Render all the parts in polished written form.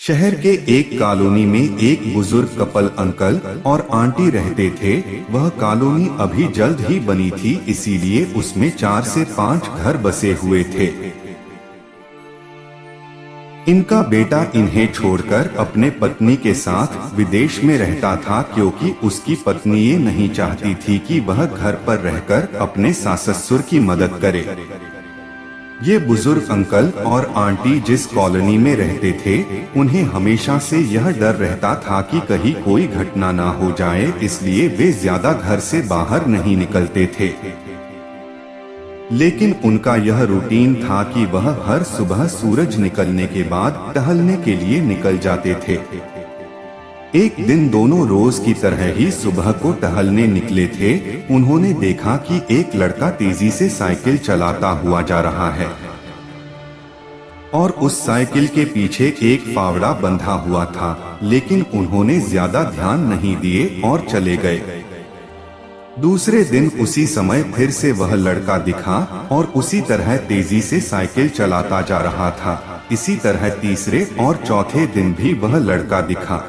शहर के एक कॉलोनी में एक बुजुर्ग कपल अंकल और आंटी रहते थे। वह कॉलोनी अभी जल्द ही बनी थी, इसीलिए उसमें 4 से 5 घर बसे हुए थे। इनका बेटा इन्हें छोड़कर अपने पत्नी के साथ विदेश में रहता था, क्योंकि उसकी पत्नी ये नहीं चाहती थी कि वह घर पर रहकर अपने सास ससुर की मदद करे। ये बुजुर्ग अंकल और आंटी जिस कॉलोनी में रहते थे, उन्हें हमेशा से यह डर रहता था कि कहीं कोई घटना ना हो जाए, इसलिए वे ज्यादा घर से बाहर नहीं निकलते थे। लेकिन उनका यह रूटीन था कि वह हर सुबह सूरज निकलने के बाद टहलने के लिए निकल जाते थे। एक दिन दोनों रोज की तरह ही सुबह को टहलने निकले थे। उन्होंने देखा कि एक लड़का तेजी से साइकिल चलाता हुआ जा रहा है और उस साइकिल के पीछे एक फावड़ा बंधा हुआ था, लेकिन उन्होंने ज्यादा ध्यान नहीं दिए और चले गए। दूसरे दिन उसी समय फिर से वह लड़का दिखा और उसी तरह तेजी से साइकिल चलाता जा रहा था। इसी तरह तीसरे और चौथे दिन भी वह लड़का दिखा।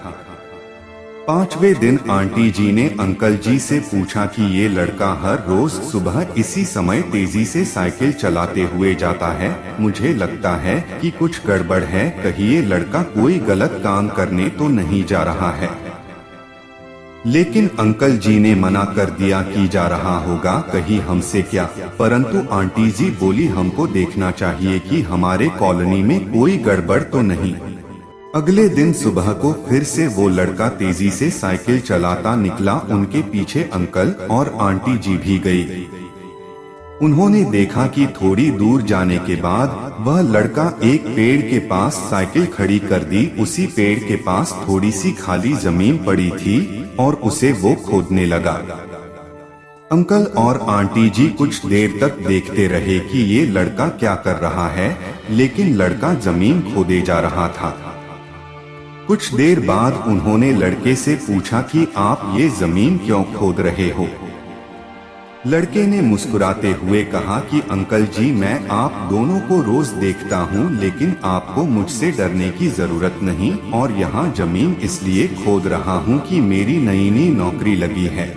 5वें दिन आंटी जी ने अंकल जी से पूछा कि ये लड़का हर रोज सुबह इसी समय तेजी से साइकिल चलाते हुए जाता है। मुझे लगता है कि कुछ गड़बड़ है, कहीं ये लड़का कोई गलत काम करने तो नहीं जा रहा है। लेकिन अंकल जी ने मना कर दिया कि जा रहा होगा, कहीं हमसे क्या। परंतु आंटी जी बोली, हमको देखना चाहिए कि हमारे कॉलोनी में कोई गड़बड़ तो नहीं। अगले दिन सुबह को फिर से वो लड़का तेजी से साइकिल चलाता निकला। उनके पीछे अंकल और आंटी जी भी गई। उन्होंने देखा कि थोड़ी दूर जाने के बाद वह लड़का एक पेड़ के पास साइकिल खड़ी कर दी। उसी पेड़ के पास थोड़ी सी खाली जमीन पड़ी थी और उसे वो खोदने लगा। अंकल और आंटी जी कुछ देर तक देखते रहे कि ये लड़का क्या कर रहा है, लेकिन लड़का जमीन खोदे जा रहा था। कुछ देर बाद उन्होंने लड़के से पूछा कि आप ये जमीन क्यों खोद रहे हो। लड़के ने मुस्कुराते हुए कहा कि अंकल जी, मैं आप दोनों को रोज देखता हूँ, लेकिन आपको मुझसे डरने की जरूरत नहीं, और यहाँ जमीन इसलिए खोद रहा हूँ कि मेरी नई नौकरी लगी है।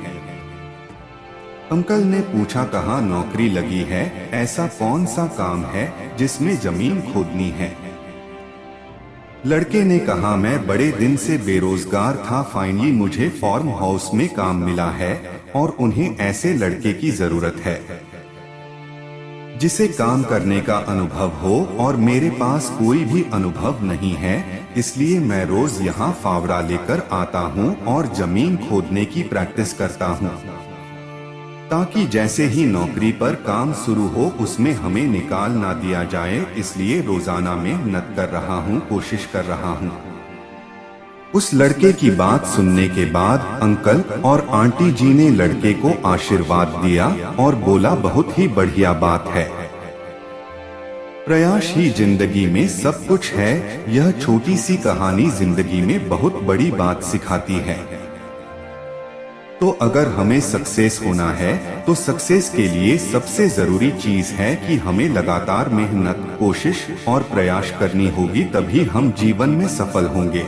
अंकल ने पूछा, कहाँ नौकरी लगी है? ऐसा कौन सा काम है जिसमें जमीन खोदनी है? लड़के ने कहा, मैं बड़े दिन से बेरोजगार था, फाइनली मुझे फार्म हाउस में काम मिला है और उन्हें ऐसे लड़के की जरूरत है जिसे काम करने का अनुभव हो, और मेरे पास कोई भी अनुभव नहीं है, इसलिए मैं रोज यहाँ फावड़ा लेकर आता हूँ और जमीन खोदने की प्रैक्टिस करता हूँ, ताकि जैसे ही नौकरी पर काम शुरू हो उसमें हमें निकाल ना दिया जाए। इसलिए रोजाना मेहनत कर रहा हूँ, कोशिश कर रहा हूँ। उस लड़के की बात सुनने के बाद अंकल और आंटी जी ने लड़के को आशीर्वाद दिया और बोला, बहुत ही बढ़िया बात है, प्रयास ही जिंदगी में सब कुछ है। यह छोटी सी कहानी जिंदगी में बहुत बड़ी बात सिखाती है। तो अगर हमें सक्सेस होना है तो सक्सेस के लिए सबसे जरूरी चीज है कि हमें लगातार मेहनत, कोशिश और प्रयास करनी होगी, तभी हम जीवन में सफल होंगे।